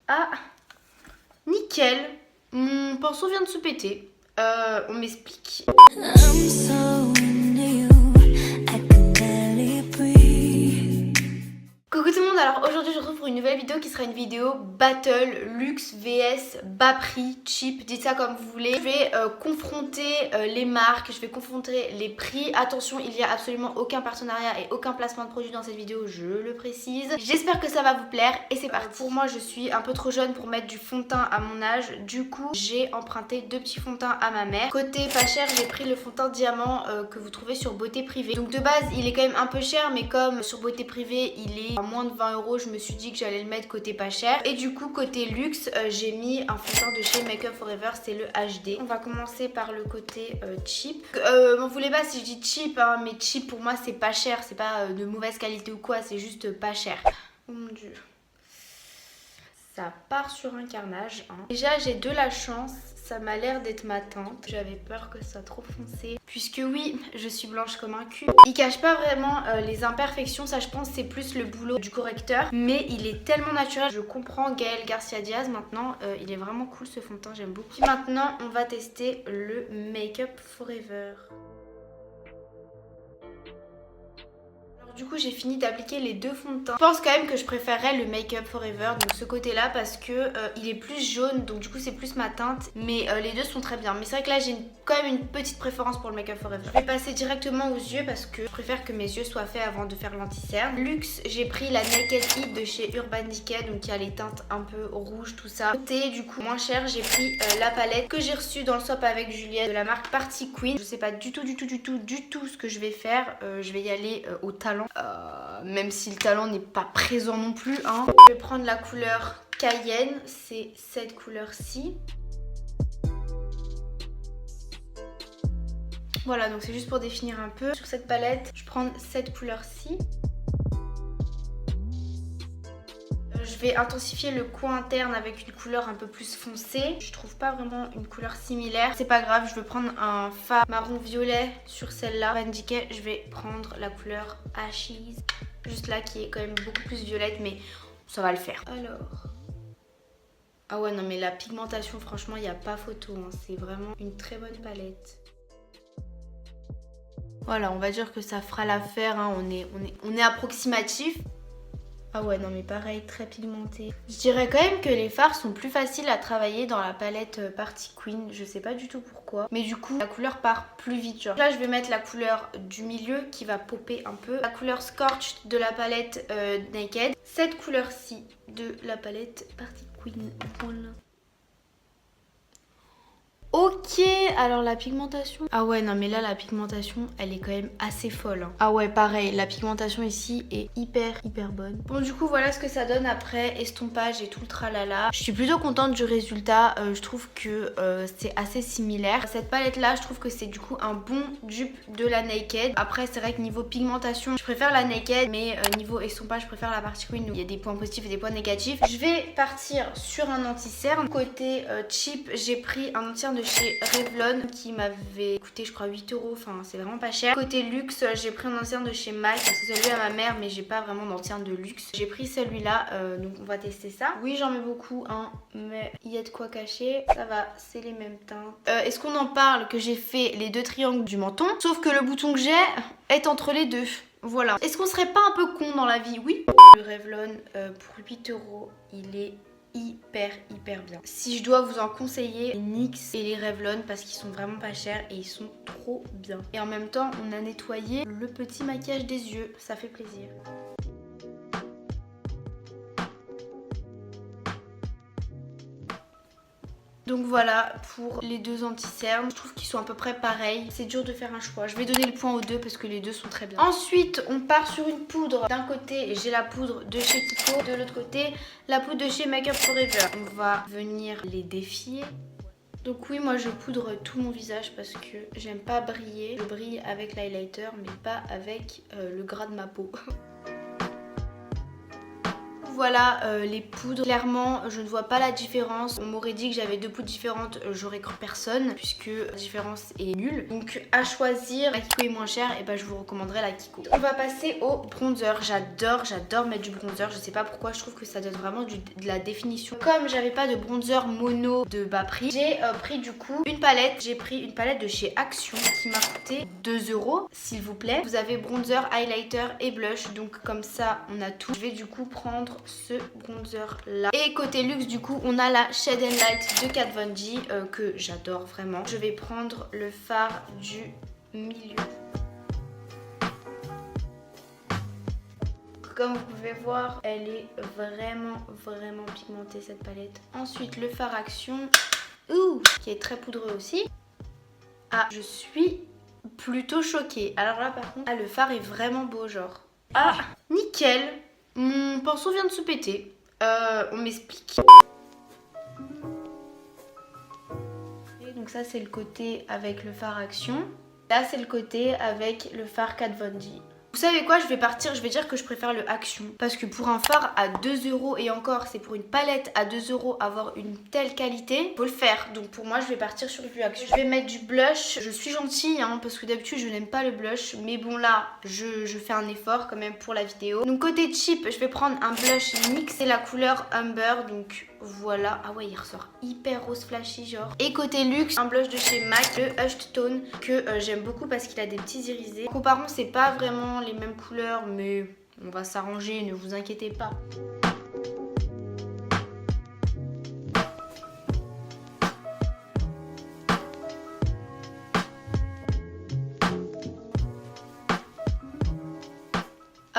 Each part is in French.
Ah, nickel. Mon pinceau vient de se péter. On m'explique. I'm so new, I can barely breathe. Coucou tout le monde, alors aujourd'hui je vous retrouve pour une nouvelle vidéo qui sera une vidéo battle, luxe vs bas prix, cheap, dites ça comme vous voulez. Je vais confronter les marques, je vais confronter les prix. Attention, il n'y a absolument aucun partenariat et aucun placement de produit dans cette vidéo, je le précise. J'espère que ça va vous plaire et c'est parti. Pour moi je suis un peu trop jeune pour mettre du fond de teint à mon âge, du coup j'ai emprunté deux petits fonds de teint à ma mère. Côté pas cher, j'ai pris le fond de teint diamant que vous trouvez sur Beauté Privée. Donc de base il est quand même un peu cher, mais comme sur Beauté Privée il est à moins de 20 €, je me suis dit que j'allais le mettre côté pas cher. Et du coup côté luxe, j'ai mis un fond de teint de chez Make Up For Ever, c'est le HD. On va commencer par le côté cheap. M'en voulez pas si je dis cheap, hein, mais cheap pour moi c'est pas cher, c'est pas de mauvaise qualité ou quoi, c'est juste pas cher. Oh mon dieu. Ça part sur un carnage. Hein. Déjà j'ai de la chance, ça m'a l'air d'être ma teinte. J'avais peur que ça soit trop foncé. Puisque oui, je suis blanche comme un cul. Il cache pas vraiment les imperfections, ça je pense c'est plus le boulot du correcteur. Mais il est tellement naturel. Je comprends Gaël Garcia Diaz maintenant. Il est vraiment cool ce fond de teint, j'aime beaucoup. Puis maintenant on va tester le Make Up Forever. Du coup j'ai fini d'appliquer les deux fonds de teint. Je pense quand même que je préférerais le Make Up Forever, donc ce côté là, parce que il est plus jaune, donc du coup c'est plus ma teinte. Mais les deux sont très bien. Mais c'est vrai que là j'ai quand même une petite préférence pour le Make Up Forever. Je vais passer directement aux yeux parce que je préfère que mes yeux soient faits avant de faire l'anti-cerne. Luxe, j'ai pris la Naked Heat de chez Urban Decay, donc il y a les teintes un peu rouges, tout ça. Côté du coup moins cher, j'ai pris la palette que j'ai reçue dans le swap avec Juliette de la marque Party Queen. Je sais pas du tout ce que je vais faire. Je vais y aller au talent. Même si le talent n'est pas présent non plus, hein. Je vais prendre la couleur Cayenne, c'est cette couleur-ci. Voilà, donc c'est juste pour définir un peu. Sur cette palette, je prends cette couleur-ci. Je vais intensifier le coin interne avec une couleur un peu plus foncée. Je trouve pas vraiment une couleur similaire. C'est pas grave, je vais prendre un fard marron violet sur celle-là. Van Dyke, je vais prendre la couleur Ashes. Juste là qui est quand même beaucoup plus violette, mais ça va le faire. Alors... Ah ouais non mais la pigmentation franchement il n'y a pas photo. Hein. C'est vraiment une très bonne palette. Voilà, on va dire que ça fera l'affaire. Hein. On est approximatif. Ah ouais non mais pareil, très pigmenté. Je dirais quand même que les fards sont plus faciles à travailler dans la palette Party Queen. Je sais pas du tout pourquoi. Mais du coup la couleur part plus vite genre. Là je vais mettre la couleur du milieu qui va popper un peu. La couleur Scorched de la palette Naked. Cette couleur-ci de la palette Party Queen. Voilà. Ok, alors la pigmentation... Ah ouais, non mais là la pigmentation, elle est quand même assez folle. Hein. Ah ouais, pareil, la pigmentation ici est hyper bonne. Bon du coup, voilà ce que ça donne après estompage et tout le tralala. Je suis plutôt contente du résultat, je trouve que c'est assez similaire. Cette palette là, je trouve que c'est du coup un bon dupe de la Naked. Après, c'est vrai que niveau pigmentation, je préfère la Naked, mais niveau estompage, je préfère la Party Queen où il y a des points positifs et des points négatifs. Je vais partir sur un anti-cerne. Côté cheap, j'ai pris un anti-cerne de chez Revlon qui m'avait coûté je crois 8 €, enfin c'est vraiment pas cher. Côté luxe, j'ai pris un anti-cerne de chez MAC, c'est celui à ma mère mais j'ai pas vraiment d'anti-cerne de luxe. J'ai pris celui-là, donc on va tester ça. Oui j'en mets beaucoup hein, mais il y a de quoi cacher, ça va, c'est les mêmes teintes. Est-ce qu'on en parle que j'ai fait les deux triangles du menton, sauf que le bouton que j'ai est entre les deux. Voilà. Est-ce qu'on serait pas un peu con dans la vie? Oui. Le Revlon pour 8 €, il est hyper bien. Si je dois vous en conseiller, les NYX et les Revlon parce qu'ils sont vraiment pas chers et ils sont trop bien. Et en même temps, on a nettoyé le petit maquillage des yeux, ça fait plaisir. Donc voilà pour les deux anti-cernes. Je trouve qu'ils sont à peu près pareils. C'est dur de faire un choix. Je vais donner le point aux deux parce que les deux sont très bien. Ensuite, on part sur une poudre. D'un côté, j'ai la poudre de chez Kiko. De l'autre côté, la poudre de chez Make Up Forever. On va venir les défier. Donc oui, moi je poudre tout mon visage parce que j'aime pas briller. Je brille avec l'highlighter mais pas avec le gras de ma peau. voilà les poudres. Clairement je ne vois pas la différence. On m'aurait dit que j'avais 2 poudres différentes, j'aurais cru personne puisque la différence est nulle. Donc à choisir, la Kiko est moins chère et bah je vous recommanderais la Kiko. On va passer au bronzer. J'adore mettre du bronzer. Je sais pas pourquoi, je trouve que ça donne vraiment de la définition. Comme j'avais pas de bronzer mono de bas prix, j'ai pris du coup une palette. J'ai pris une palette de chez Action qui m'a coûté 2 € s'il vous plaît. Vous avez bronzer, highlighter et blush, donc comme ça on a tout. Je vais du coup prendre ce bronzer là. Et côté luxe du coup on a la Shade and Light de Kat Von D que j'adore vraiment. Je vais prendre le fard du milieu. Comme vous pouvez voir, elle est vraiment pigmentée cette palette. Ensuite le fard Action, qui est très poudreux aussi. Ah, je suis plutôt choquée. Alors là par contre, le fard est vraiment beau genre. Ah, nickel. Mon pinceau vient de se péter. On m'explique. Et donc ça c'est le côté avec le fard Action. Là c'est le côté avec le fard Kat Von D. Vous savez quoi, je vais dire que je préfère le Action. Parce que pour un fard à 2 € et encore c'est pour une palette à 2 € avoir une telle qualité, faut le faire. Donc pour moi je vais partir sur du Action. Je vais mettre du blush. Je suis gentille hein, parce que d'habitude je n'aime pas le blush. Mais bon là je fais un effort quand même pour la vidéo. Donc côté cheap je vais prendre un blush NYX. C'est la couleur Umber donc voilà. Ah ouais il ressort hyper rose flashy genre. Et côté luxe un blush de chez MAC, le Hushed Tone que j'aime beaucoup parce qu'il a des petits irisés. Comparons c'est pas vraiment les mêmes couleurs mais on va s'arranger, ne vous inquiétez pas.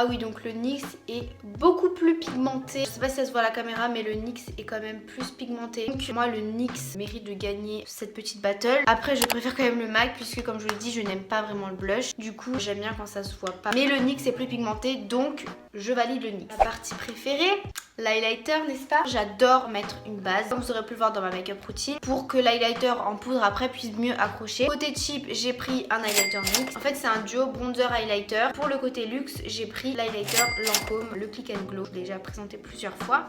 Ah oui donc le NYX est beaucoup plus pigmenté. Je sais pas si ça se voit à la caméra mais le NYX est quand même plus pigmenté. Donc moi le NYX mérite de gagner cette petite battle. Après je préfère quand même le MAC puisque comme je le dis je n'aime pas vraiment le blush. Du coup j'aime bien quand ça se voit pas. Mais le NYX est plus pigmenté donc je valide le NYX. Ma partie préférée, l'highlighter n'est-ce pas? J'adore mettre une base comme vous aurez pu le voir dans ma make-up routine pour que l'highlighter en poudre après puisse mieux accrocher. Côté cheap j'ai pris un highlighter NYX. En fait c'est un duo bronzer highlighter. Pour le côté luxe j'ai pris l'highlighter Lancôme, le Click and Glow, déjà présenté plusieurs fois.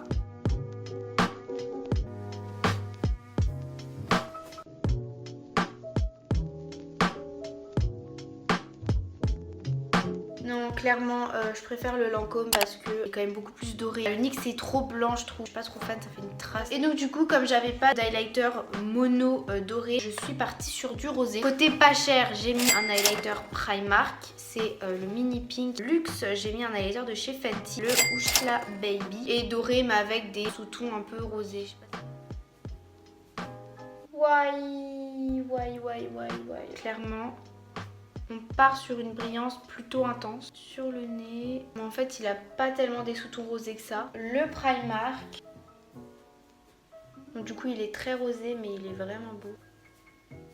Non, clairement, je préfère le Lancôme parce que c'est quand même beaucoup plus doré. Le NYX c'est trop blanc, je trouve. Je suis pas trop fan, ça fait une trace. Et donc du coup, comme j'avais pas d'highlighter mono doré, je suis partie sur du rosé. Côté pas cher, j'ai mis un highlighter Primark. C'est le mini pink luxe. J'ai mis un highlighter de chez Fenty, le Ushla Baby. Et doré, mais avec des sous-tons un peu rosés. Je sais pas. Ouais. Clairement. On part sur une brillance plutôt intense. Sur le nez, mais en fait il a pas tellement des sous-tons rosés que ça. Le Primark. Donc du coup il est très rosé mais il est vraiment beau.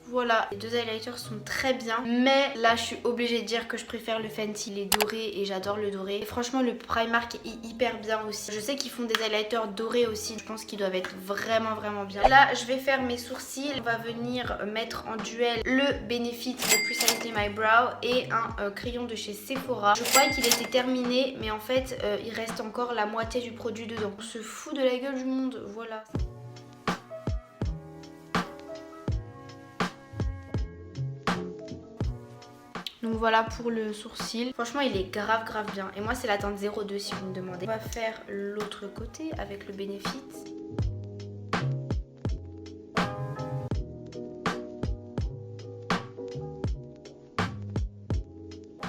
Voilà, les deux highlighters sont très bien. Mais là je suis obligée de dire que je préfère le Fenty, il est doré et j'adore le doré. Et franchement le Primark est hyper bien aussi. Je sais qu'ils font des highlighters dorés aussi. Je pense qu'ils doivent être vraiment bien. Là je vais faire mes sourcils. On va venir mettre en duel le Benefit de Precisely My Brow et un crayon de chez Sephora. Je croyais qu'il était terminé mais en fait il reste encore la moitié du produit dedans. On se fout de la gueule du monde, voilà. Donc voilà pour le sourcil. Franchement il est grave bien. Et moi c'est la teinte 02 si vous me demandez. On va faire l'autre côté avec le Benefit.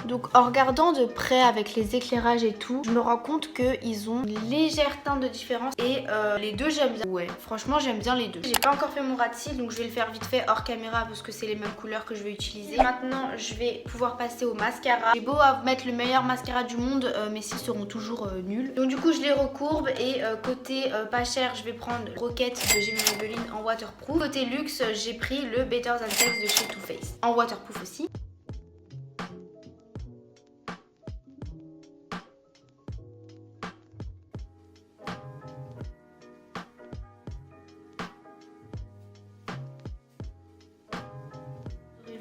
Donc en regardant de près avec les éclairages et tout, je me rends compte qu'ils ont une légère teinte de différence. Et les deux j'aime bien. Ouais, franchement j'aime bien les deux. J'ai pas encore fait mon ras de cils donc je vais le faire vite fait hors caméra parce que c'est les mêmes couleurs que je vais utiliser. Maintenant je vais pouvoir passer au mascara. J'ai beau à mettre le meilleur mascara du monde, mes cils seront toujours nuls. Donc du coup je les recourbe et côté pas cher je vais prendre Rocket de Gemini Maybelline en waterproof. Côté luxe j'ai pris le Better Than Sex de chez Too Faced en waterproof aussi.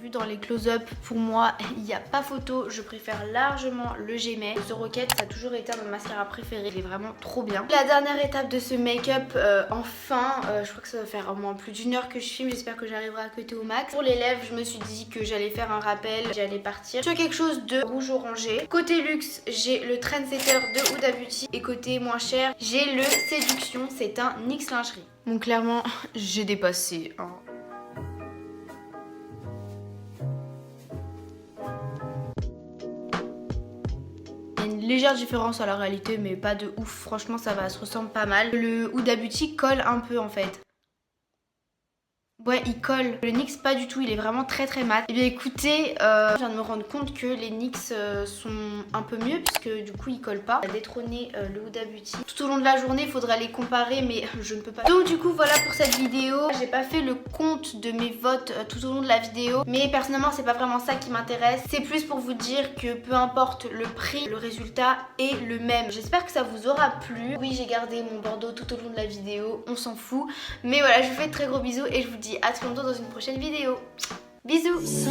vu dans les close-up, pour moi, il n'y a pas photo. Je préfère largement le Gemay. The Rocket, ça a toujours été un de mes mascaras préférés. Il est vraiment trop bien. La dernière étape de ce make-up, enfin, je crois que ça va faire au moins plus d'une heure que je filme. J'espère que j'arriverai à cutter au max. Pour les lèvres, je me suis dit que j'allais faire un rappel. J'allais partir sur quelque chose de rouge orangé. Côté luxe, j'ai le Trendsetter de Huda Beauty. Et côté moins cher, j'ai le Séduction. C'est un NYX lingerie. Bon, clairement, j'ai dépassé. Hein. Une légère différence à la réalité, mais pas de ouf. Franchement, ça va, se ressemble pas mal. Le Huda Beauty colle un peu en fait. Ouais, il colle. Le NYX pas du tout, il est vraiment très très mat. Et bien écoutez, je viens de me rendre compte que les NYX sont un peu mieux puisque du coup ils collent pas. On va détrôner le Huda Beauty. Tout au long de la journée, il faudra les comparer mais je ne peux pas. Donc du coup voilà pour cette vidéo. J'ai pas fait le compte de mes votes tout au long de la vidéo. Mais personnellement c'est pas vraiment ça qui m'intéresse. C'est plus pour vous dire que peu importe le prix, le résultat est le même. J'espère que ça vous aura plu. Oui, j'ai gardé mon bordeaux tout au long de la vidéo, on s'en fout. Mais voilà, je vous fais de très gros bisous et je vous dis à très bientôt dans une prochaine vidéo. Bisous.